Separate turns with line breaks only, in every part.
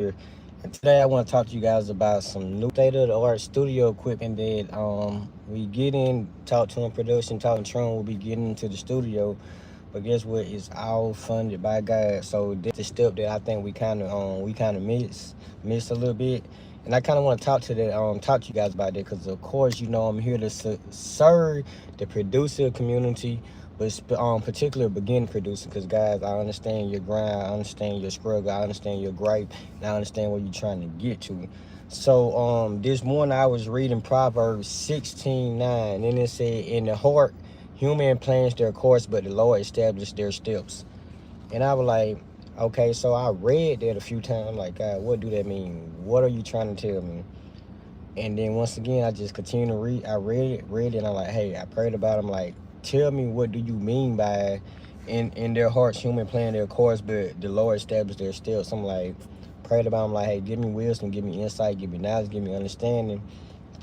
here. And today I want to talk to you guys about some new state of the art studio equipment that we get in, talk to in production, talking Tron will be getting into the studio. But guess what? It's all funded by God. So that's the step that I think we kind of miss a little bit. And I kind of want to talk to you guys about that because of course I'm here to serve the producer community, but particular beginning producer. Because guys, I understand your grind, I understand your struggle, I understand your gripe, and I understand where you're trying to get to. So this morning I was reading Proverbs 16:9, and it said, "In the heart, human plans their course, but the Lord established their steps." And I was like, okay, so I read that a few times. I'm like, God, what do that mean? What are you trying to tell me? And then once again, I just continue to read. I read it, and I'm like, hey, I prayed about it. I'm like, tell me, what do you mean by in their hearts, human plan their course, but the Lord established their steps? I'm like, prayed about it. I'm like, hey, give me wisdom, give me insight, give me knowledge, give me understanding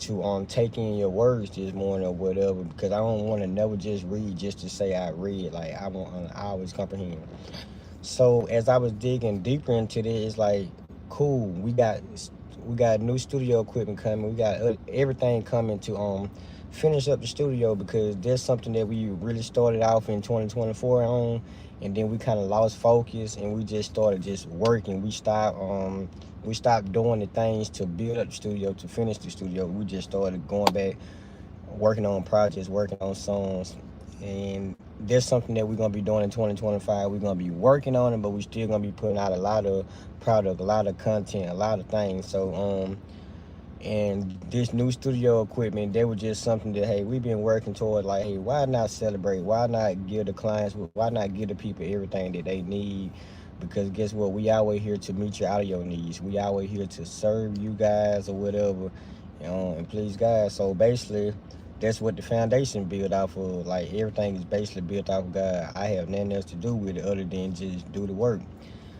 to take in your words this morning or whatever, because I don't want to never just read just to say I read. Like I always comprehend. So as I was digging deeper into this, it's like, cool. We got new studio equipment coming. We got everything coming to finish up the studio, because there's something that we really started off in 2024 on, and then we kind of lost focus and we just started just working. We stopped doing the things to build up the studio, to finish the studio. We just started going back, working on projects, working on songs. And there's something that we're gonna be doing in 2025. We're gonna be working on it, but we're still gonna be putting out a lot of product, a lot of content, a lot of things. So and this new studio equipment, they were just something that, hey, we've been working toward. Like, hey, why not celebrate? Why not give the clients? Why not give the people everything that they need? Because guess what? We always here to meet your audio needs. We always here to serve you guys or whatever, and please God. So basically, that's what the foundation built off of. Like, everything is basically built off of God. I have nothing else to do with it other than just do the work.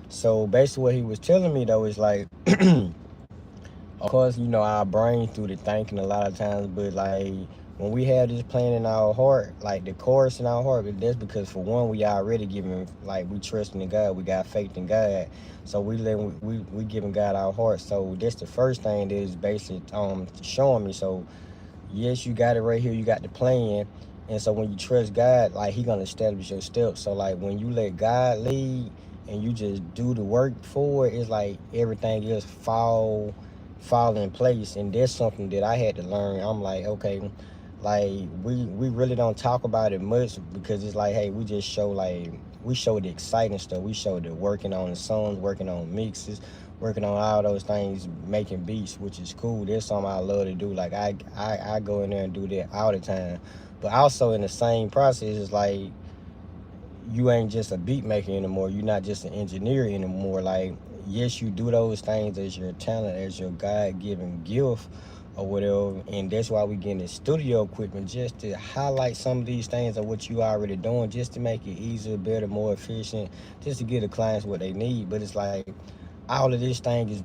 So basically, what he was telling me though is like, of course, our brain through the thinking a lot of times, but like when we have this plan in our heart, like the chorus in our heart, that's because for one, we already giving, like, we trusting in God, we got faith in God, so we giving God our heart. So that's the first thing that is basically showing me. So yes, you got it right here, you got the plan. And so when you trust God, like, he gonna establish your steps. So like when you let God lead and you just do the work for it, it's like everything else fall in place. And that's something that I had to learn. I'm like, okay, like we really don't talk about it much, because it's like, hey, we just show, like, we show the exciting stuff. We show the working on the songs, working on mixes, working on all those things, making beats, which is cool. That's something I love to do. Like, I go in there and do that all the time. But also in the same process, it's like, you ain't just a beat maker anymore. You're not just an engineer anymore. Like, yes, you do those things as your talent, as your God-given gift or whatever. And that's why we getting the studio equipment, just to highlight some of these things of what you already doing, just to make it easier, better, more efficient, just to give the clients what they need. But it's like, all of this thing is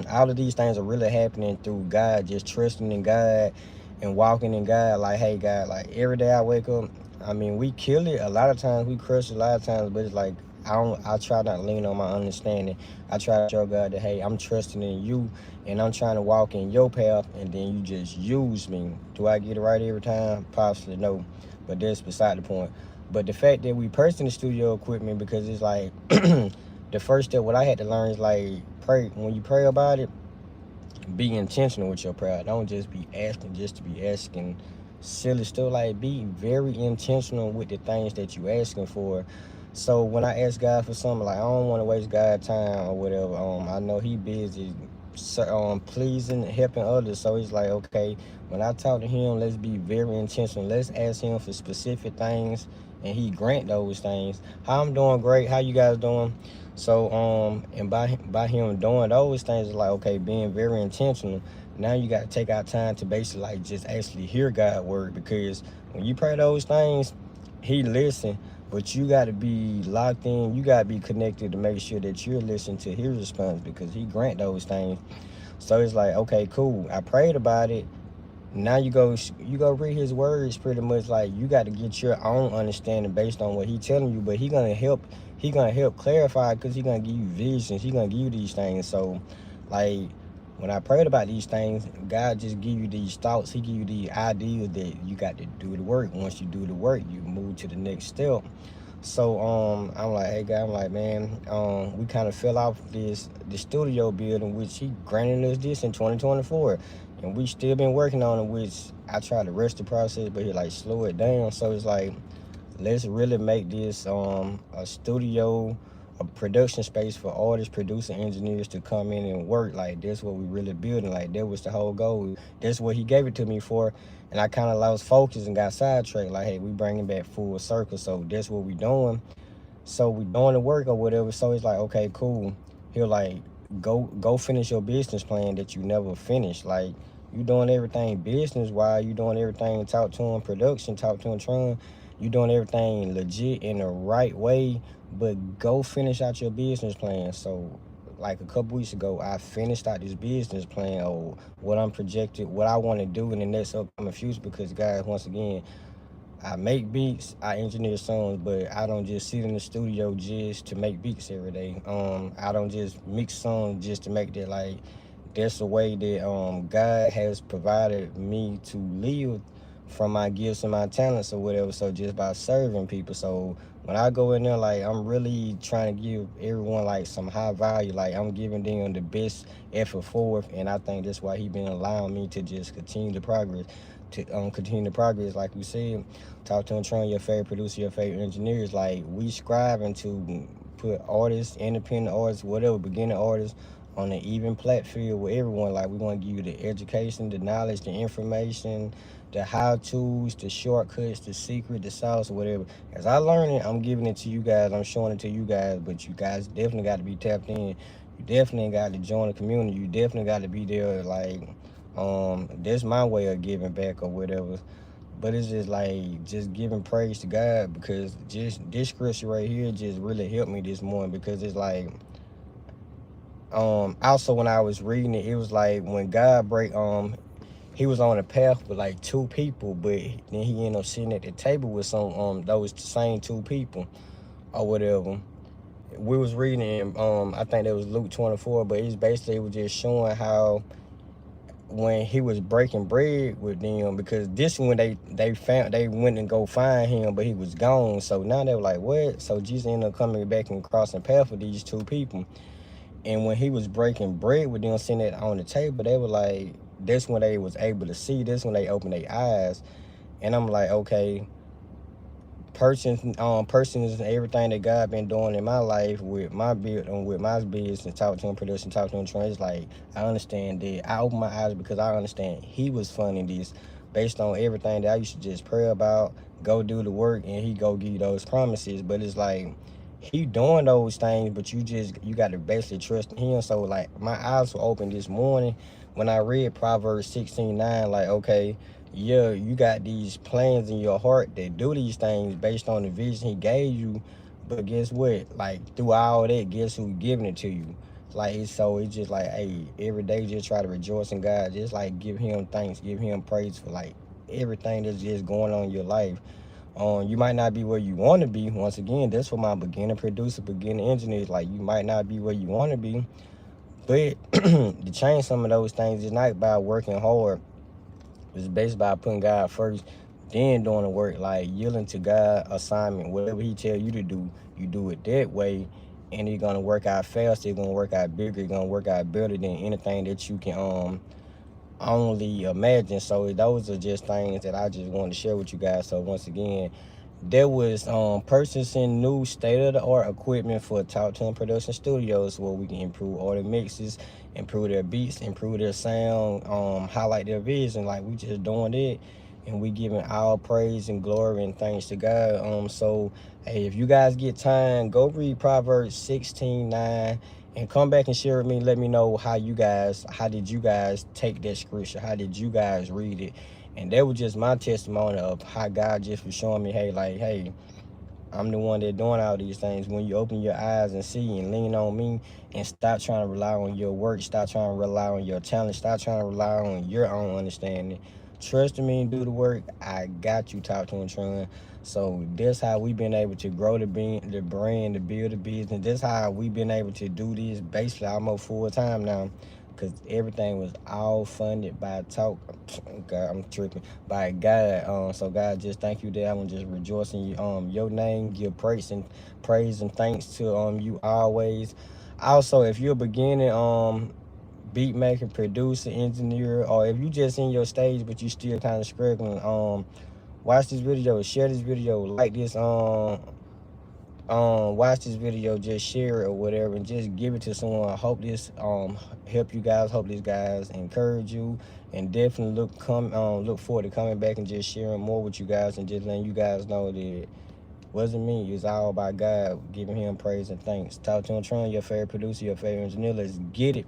all of these things are really happening through God, just trusting in God and walking in God. Like, hey, God, like, every day I wake up, I mean, we kill it a lot of times, we crush it a lot of times, but it's like, I try not to lean on my understanding. I try to show God that, hey, I'm trusting in you and I'm trying to walk in your path, and then you just use me. Do I get it right every time? Possibly no, but that's beside the point. But the fact that we purchasing the studio equipment, because it's like the first step, what I had to learn is, like, pray. When you pray about it, be intentional with your prayer. Don't just be asking just to be asking silly stuff. Like, be very intentional with the things that you asking for. So when I ask God for something, like, I don't want to waste God's time or whatever. I know he busy, pleasing, helping others. So he's like, okay, when I talk to him, let's be very intentional. Let's ask him for specific things, and he grant those things. How I'm doing great. How you guys doing? So and by him doing those things, like, okay, being very intentional. Now you got to take out time to basically, like, just actually hear God's word, because when you pray those things, he listen. But you got to be locked in. You got to be connected to make sure that you're listening to his response, because he grant those things. So it's like, okay, cool. I prayed about it. Now you go read his words. Pretty much like, you got to get your own understanding based on what he telling you, but he gonna help he gonna help clarify because he gonna give you visions. He gonna give you these things. So, like, when I prayed about these things, God just give you these thoughts. He give you the ideas that you got to do the work. Once you do the work, you move to the next step. So I'm like, hey God, I'm like, man, we kind of fell off the studio building, which he granted us this in 2024, and we still been working on it. Which I tried to rush the process, but he like slow it down. So it's like, let's really make this a studio, a production space for artists, producer, engineers to come in and work. Like that's what we really building. Like that was the whole goal. That's what he gave it to me for, and I kind of lost focus and got sidetracked. Like, hey, we bringing back full circle. So that's what we doing. So we doing the work or whatever. So it's like, okay, cool. He'll like go finish your business plan that you never finished. Like you doing everything business while you doing everything talk to him production, talk to him Tron. You doing everything legit in the right way, but go finish out your business plan. So like a couple weeks ago, I finished out this business plan or what I'm projected, what I want to do in the next upcoming future. Because guys, once again, I make beats, I engineer songs, but I don't just sit in the studio just to make beats every day. I don't just mix songs just to make that. Like that's the way that God has provided me to live from my gifts and my talents or whatever. So just by serving people. So when I go in there, like I'm really trying to give everyone like some high value. Like I'm giving them the best effort forward, and I think that's why he been allowing me to just continue to progress. To continue to progress, like we said, talk to and train your favorite producer, your favorite engineers. Like we striving to put artists, independent artists, whatever, beginner artists on an even platform with everyone. Like we want to give you the education, the knowledge, the information, the how-tos, the shortcuts, the secret, the sauce, or whatever. As I learn it, I'm giving it to you guys. I'm showing it to you guys, but you guys definitely got to be tapped in. You definitely got to join the community. You definitely got to be there. Like, that's my way of giving back or whatever. But it's just like just giving praise to God, because just this scripture right here just really helped me this morning. Because it's like, also when I was reading it, it was like when God break he was on a path with like two people, but then he ended up sitting at the table with some those same two people or whatever. We was reading I think that was Luke 24, but it was just showing how when he was breaking bread with them, because this when they went and go find him, but he was gone. So now they were like, what? So Jesus ended up coming back and crossing path with these two people. And when he was breaking bread with them, sitting on the table, they were like, that's when they was able to see. That's when they opened their eyes. And I'm like, okay, persons and everything that God been doing in my life with my with my business, talk to him production, talk to him training. It's like I understand that. I opened my eyes because I understand he was funding this based on everything that I used to just pray about, go do the work, and he go give you those promises. But it's like he doing those things, but you got to basically trust in him. So like my eyes were open this morning when I read Proverbs 16:9. Like, okay, yeah, you got these plans in your heart that do these things based on the vision he gave you. But guess what? Like through all that, guess who giving it to you? Like it's just like, hey, every day just try to rejoice in God. Just like give him thanks, give him praise for like everything that's just going on in your life. You might not be where you want to be. Once again, that's for my beginner producer, beginner engineers. Like you might not be where you want to be, but to change some of those things is not by working hard. It's based by putting God first, then doing the work, like yielding to God assignment. Whatever he tell you to do, you do it that way, and it's gonna work out faster. It's gonna work out bigger. It's gonna work out better than anything that you can only imagine. So those are just things that I just want to share with you guys. So once again, there was purchasing new state-of-the-art equipment for Talk to 'em Production Studios, where we can improve all the mixes, improve their beats, improve their sound, highlight their vision. Like we just doing it, and we giving all praise and glory and thanks to God. So hey, if you guys get time, go read Proverbs 16:9 and come back and share with me. Let me know how did you guys take that scripture? How did you guys read it? And that was just my testimony of how God just was showing me, hey, like, hey, I'm the one that doing all these things. When you open your eyes and see and lean on me and stop trying to rely on your work, stop trying to rely on your talent, stop trying to rely on your own understanding. trust me and do the work, I got you, Talk to and Tron. So that's how we've been able to grow the brand, to build the business. That's how we've been able to do this basically almost full time now, because everything was all funded by Talk. God, I'm tripping, by God. So God, just thank you there. I'm just rejoicing your name, give praise and thanks to you always. Also, if you're a beginning beat maker, producer, engineer, or if you just in your stage but you still kind of struggling, watch this video, share this video, like this, watch this video, just share it or whatever, and just give it to someone. I hope this help you guys. Hope these guys encourage you, and definitely look forward to coming back and just sharing more with you guys, and just letting you guys know that it wasn't me. It's all by God, giving him praise and thanks. Talk to him, Tron, your favorite producer, your favorite engineer. Let's get it.